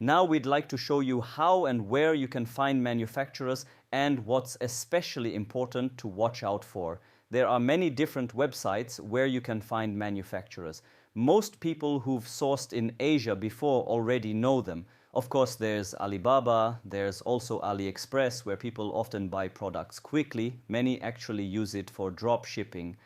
Now we'd like to show you how and where you can find manufacturers and what's especially important to watch out for. There are many different websites where you can find manufacturers. Most people who've sourced in Asia before already know them. Of course, there's Alibaba, there's also AliExpress, where people often buy products quickly. Many actually use it for drop shipping.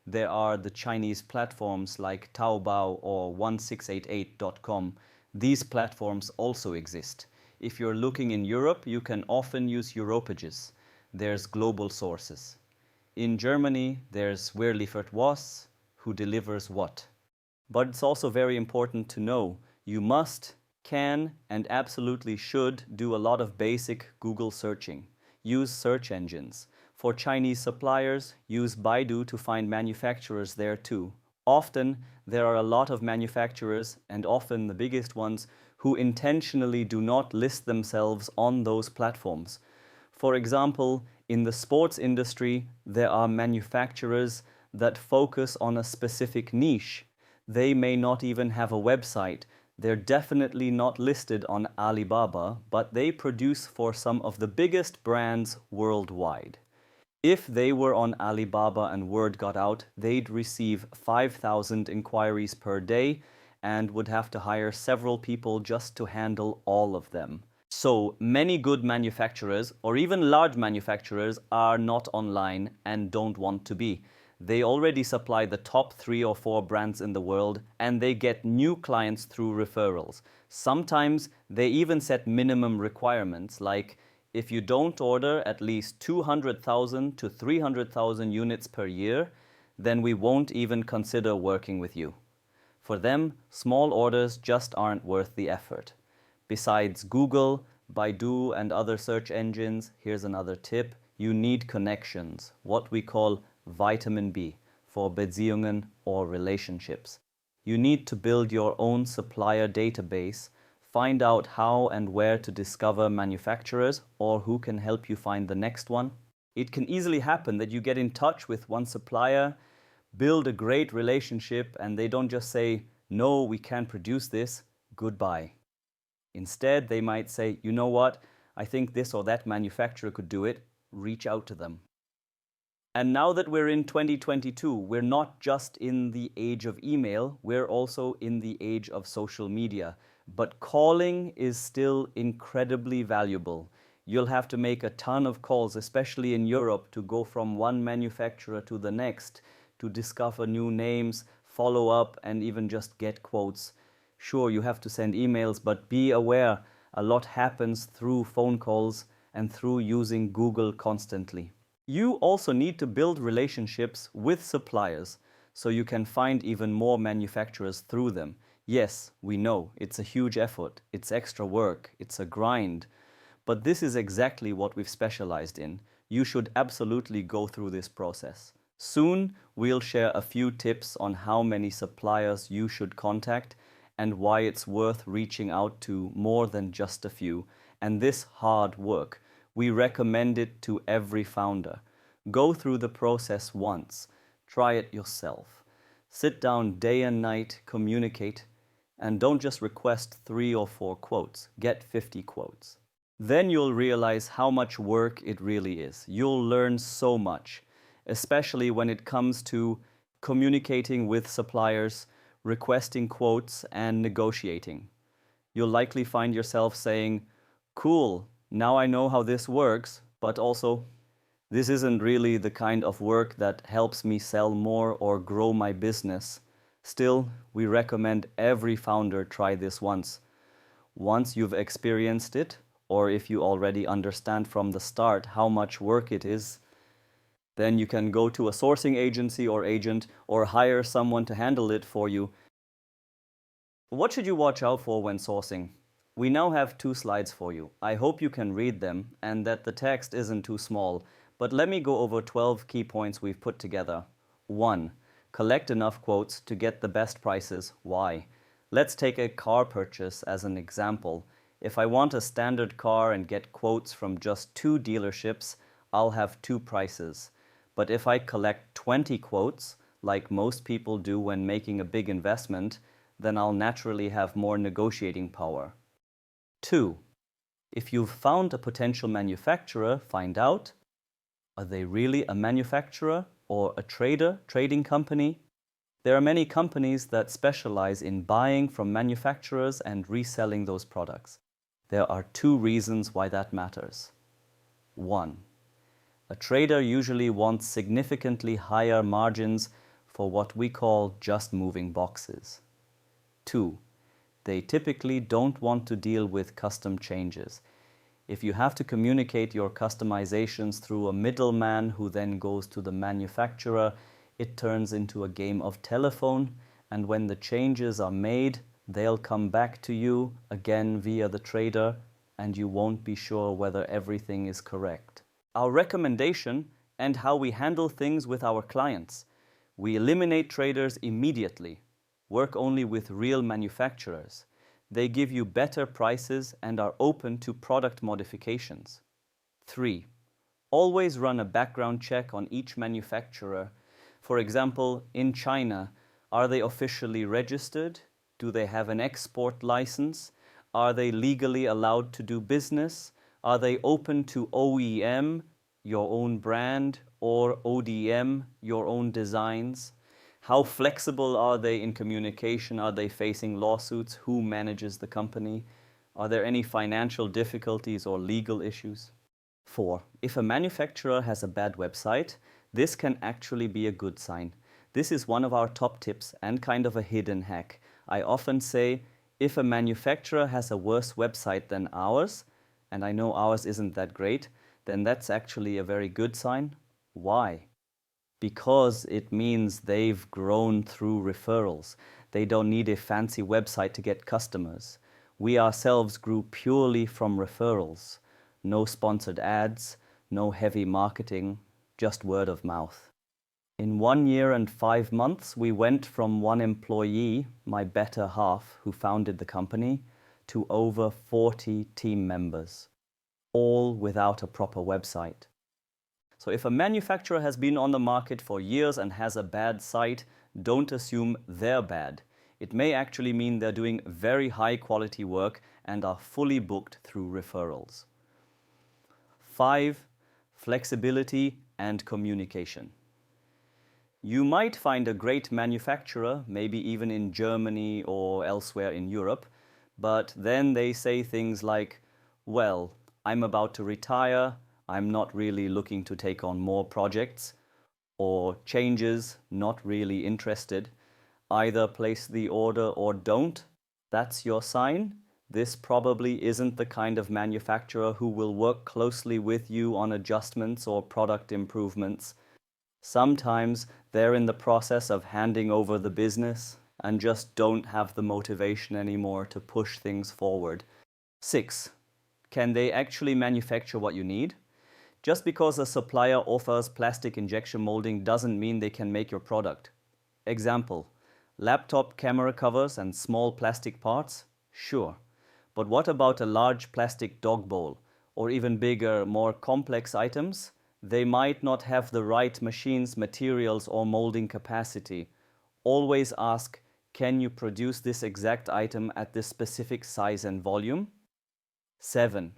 There are the Chinese platforms like Taobao or 1688.com. These platforms also exist. If you're looking in Europe, you can often use Europages. There's global sources. In Germany, there's Where Liefert was, who delivers what. But it's also very important to know you must, can, and absolutely should do a lot of basic Google searching. Use search engines. For Chinese suppliers, use Baidu to find manufacturers there too. Often, there are a lot of manufacturers, and often the biggest ones, who intentionally do not list themselves on those platforms. For example, in the sports industry, there are manufacturers that focus on a specific niche. They may not even have a website. They're definitely not listed on Alibaba, but they produce for some of the biggest brands worldwide. If they were on Alibaba and word got out, they'd receive 5,000 inquiries per day and would have to hire several people just to handle all of them. So many good manufacturers, or even large manufacturers, are not online and don't want to be. They already supply the top 3 or 4 brands in the world, and they get new clients through referrals. Sometimes they even set minimum requirements, like if you don't order at least 200,000 to 300,000 units per year, then we won't even consider working with you. For them, small orders just aren't worth the effort. Besides Google, Baidu, and other search engines, here's another tip. You need connections, what we call vitamin B, for Beziehungen or relationships. You need to build your own supplier database, find out how and where to discover manufacturers or who can help you find the next one. It can easily happen that you get in touch with one supplier, build a great relationship, and they don't just say, "No, we can't produce this, goodbye." Instead, they might say, "You know what, I think this or that manufacturer could do it, reach out to them." And now that we're in 2022, we're not just in the age of email, we're also in the age of social media. But calling is still incredibly valuable. You'll have to make a ton of calls, especially in Europe, to go from one manufacturer to the next, to discover new names, follow up, and even just get quotes. Sure, you have to send emails, but be aware, a lot happens through phone calls and through using Google constantly. You also need to build relationships with suppliers so you can find even more manufacturers through them. Yes, we know, it's a huge effort, it's extra work, it's a grind, but this is exactly what we've specialized in. You should absolutely go through this process. Soon, we'll share a few tips on how many suppliers you should contact and why it's worth reaching out to more than just a few. And this hard work, we recommend it to every founder. Go through the process once, try it yourself. Sit down day and night, communicate, and don't just request 3 or 4 quotes, get 50 quotes. Then you'll realize how much work it really is. You'll learn so much, especially when it comes to communicating with suppliers, requesting quotes, and negotiating. You'll likely find yourself saying, "Cool, now I know how this works, but also, this isn't really the kind of work that helps me sell more or grow my business." Still, we recommend every founder try this once. Once you've experienced it, or if you already understand from the start how much work it is, then you can go to a sourcing agency or agent or hire someone to handle it for you. What should you watch out for when sourcing? We now have 2 slides for you. I hope you can read them and that the text isn't too small, but let me go over 12 key points we've put together. 1. Collect enough quotes to get the best prices. Why? Let's take a car purchase as an example. If I want a standard car and get quotes from just 2 dealerships, I'll have 2 prices. But if I collect 20 quotes, like most people do when making a big investment, then I'll naturally have more negotiating power. 2. If you've found a potential manufacturer, find out, are they really a manufacturer or a trading company? There are many companies that specialize in buying from manufacturers and reselling those products. There are 2 reasons why that matters. 1. A trader usually wants significantly higher margins for what we call just moving boxes. 2. They typically don't want to deal with custom changes. If you have to communicate your customizations through a middleman who then goes to the manufacturer, it turns into a game of telephone, and when the changes are made, they'll come back to you again via the trader, and you won't be sure whether everything is correct. Our recommendation and how we handle things with our clients. We eliminate traders immediately. Work only with real manufacturers. They give you better prices and are open to product modifications. 3. Always run a background check on each manufacturer. For example, in China, are they officially registered? Do they have an export license? Are they legally allowed to do business? Are they open to OEM, your own brand, or ODM, your own designs? How flexible are they in communication? Are they facing lawsuits? Who manages the company? Are there any financial difficulties or legal issues? 4. If a manufacturer has a bad website, this can actually be a good sign. This is one of our top tips and kind of a hidden hack. I often say, if a manufacturer has a worse website than ours, and I know ours isn't that great, then that's actually a very good sign. Why? Because it means they've grown through referrals. They don't need a fancy website to get customers. We ourselves grew purely from referrals. No sponsored ads, no heavy marketing, just word of mouth. In 1 year and 5 months, we went from 1 employee, my better half, who founded the company, to over 40 team members, all without a proper website. So if a manufacturer has been on the market for years and has a bad site, don't assume they're bad. It may actually mean they're doing very high quality work and are fully booked through referrals. 5. Flexibility and communication. You might find a great manufacturer, maybe even in Germany or elsewhere in Europe, but then they say things like, well, I'm about to retire, I'm not really looking to take on more projects, or changes, not really interested. Either place the order or don't. That's your sign. This probably isn't the kind of manufacturer who will work closely with you on adjustments or product improvements. Sometimes they're in the process of handing over the business and just don't have the motivation anymore to push things forward. 6. Can they actually manufacture what you need? Just because a supplier offers plastic injection molding doesn't mean they can make your product. Example, laptop camera covers and small plastic parts? Sure. But what about a large plastic dog bowl? Or even bigger, more complex items? They might not have the right machines, materials, or molding capacity. Always ask, can you produce this exact item at this specific size and volume? 7.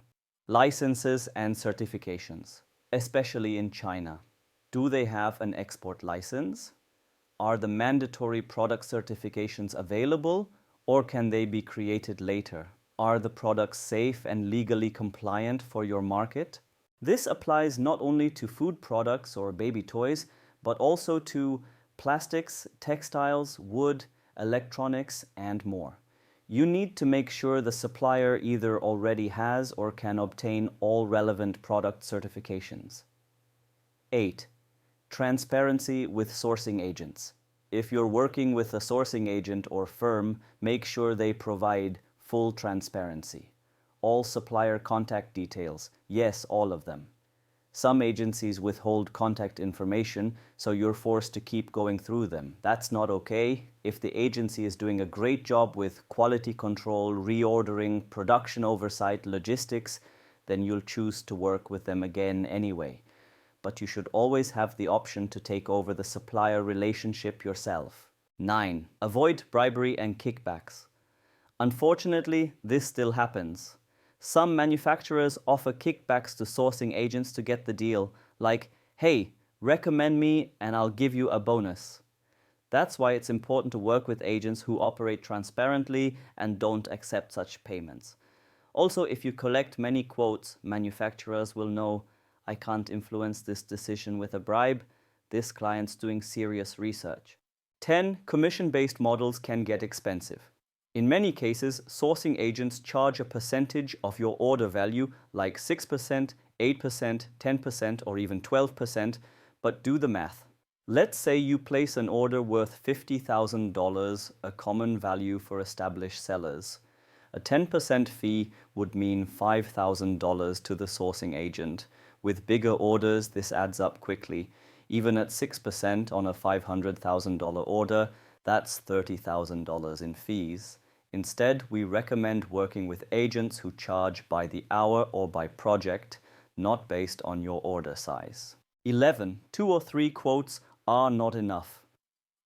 Licenses and certifications, especially in China. Do they have an export license? Are the mandatory product certifications available, or can they be created later? Are the products safe and legally compliant for your market? This applies not only to food products or baby toys, but also to plastics, textiles, wood, electronics, and more. You need to make sure the supplier either already has or can obtain all relevant product certifications. 8. Transparency with sourcing agents. If you're working with a sourcing agent or firm, make sure they provide full transparency. All supplier contact details, yes, all of them. Some agencies withhold contact information, so you're forced to keep going through them. That's not okay. If the agency is doing a great job with quality control, reordering, production oversight, logistics, then you'll choose to work with them again anyway. But you should always have the option to take over the supplier relationship yourself. 9. Avoid bribery and kickbacks. Unfortunately, this still happens. Some manufacturers offer kickbacks to sourcing agents to get the deal, like, hey, recommend me and I'll give you a bonus. That's why it's important to work with agents who operate transparently and don't accept such payments. Also, if you collect many quotes, manufacturers will know, I can't influence this decision with a bribe. This client's doing serious research. 10. Commission-based models can get expensive. In many cases, sourcing agents charge a percentage of your order value, like 6%, 8%, 10%, or even 12%, but do the math. Let's say you place an order worth $50,000, a common value for established sellers. A 10% fee would mean $5,000 to the sourcing agent. With bigger orders, this adds up quickly. Even at 6% on a $500,000 order, that's $30,000 in fees. Instead, we recommend working with agents who charge by the hour or by project, not based on your order size. 11. 2 or 3 quotes are not enough.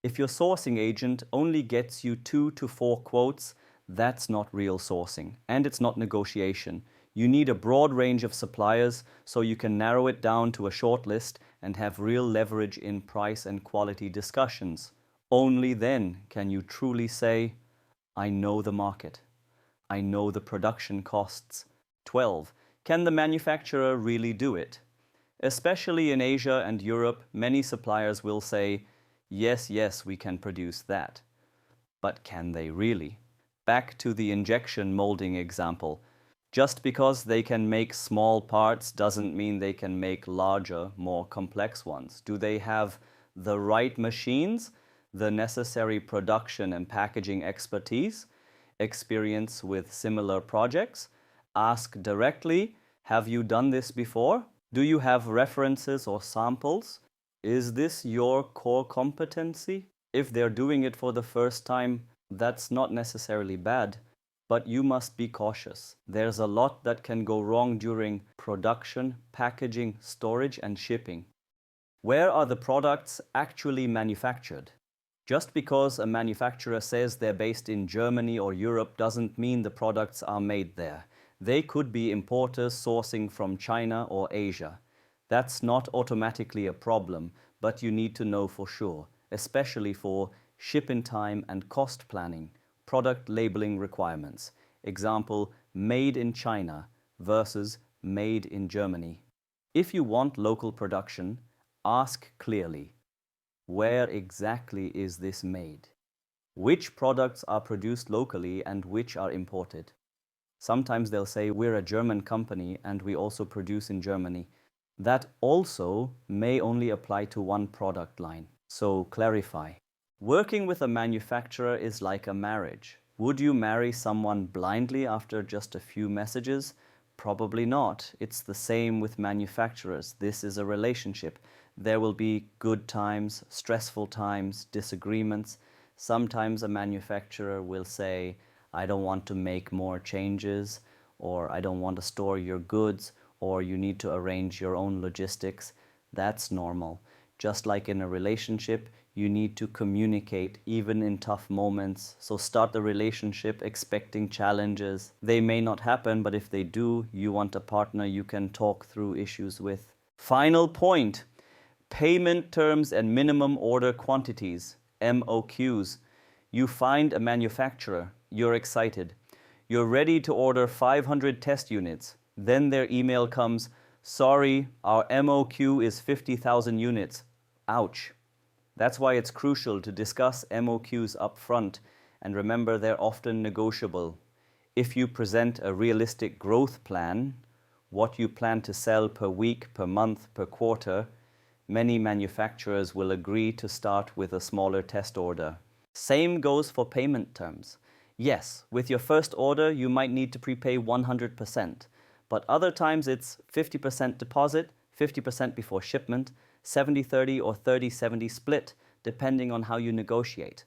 If your sourcing agent only gets you 2 to 4 quotes, that's not real sourcing, and it's not negotiation. You need a broad range of suppliers so you can narrow it down to a short list and have real leverage in price and quality discussions. Only then can you truly say, I know the market. I know the production costs. 12. Can the manufacturer really do it? Especially in Asia and Europe, many suppliers will say, yes, we can produce that. But can they really? Back to the injection molding example. Just because they can make small parts doesn't mean they can make larger, more complex ones. Do they have the right machines, the necessary production and packaging expertise, experience with similar projects? Ask directly, have you done this before? Do you have references or samples? Is this your core competency? If they're doing it for the first time, that's not necessarily bad, but you must be cautious. There's a lot that can go wrong during production, packaging, storage, and shipping. Where are the products actually manufactured? Just because a manufacturer says they're based in Germany or Europe doesn't mean the products are made there. They could be importers sourcing from China or Asia. That's not automatically a problem, but you need to know for sure, especially for ship-in time and cost planning, product labeling requirements. Example, made in China versus made in Germany. If you want local production, ask clearly, where exactly is this made? Which products are produced locally and which are imported? Sometimes they'll say, we're a German company and we also produce in Germany. That also may only apply to one product line, so clarify. Working with a manufacturer is like a marriage. Would you marry someone blindly after just a few messages? Probably not. It's the same with manufacturers. This is a relationship. There will be good times, stressful times, disagreements. Sometimes a manufacturer will say, I don't want to make more changes, or I don't want to store your goods, or you need to arrange your own logistics. That's normal. Just like in a relationship, you need to communicate even in tough moments. So start the relationship expecting challenges. They may not happen, but if they do, you want a partner you can talk through issues with. Final point, payment terms and minimum order quantities, MOQs. You find a manufacturer, you're excited. You're ready to order 500 test units. Then their email comes, sorry, our MOQ is 50,000 units. Ouch. That's why it's crucial to discuss MOQs up front, and remember they're often negotiable. If you present a realistic growth plan, what you plan to sell per week, per month, per quarter, many manufacturers will agree to start with a smaller test order. Same goes for payment terms. Yes, with your first order, you might need to prepay 100%, but other times it's 50% deposit, 50% before shipment, 70-30 or 30-70 split, depending on how you negotiate.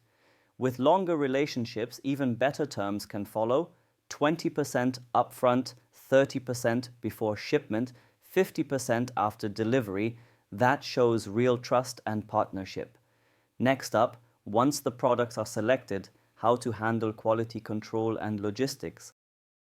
With longer relationships, even better terms can follow: 20% upfront, 30% before shipment, 50% after delivery. That shows real trust and partnership. Next up, once the products are selected, how to handle quality control and logistics.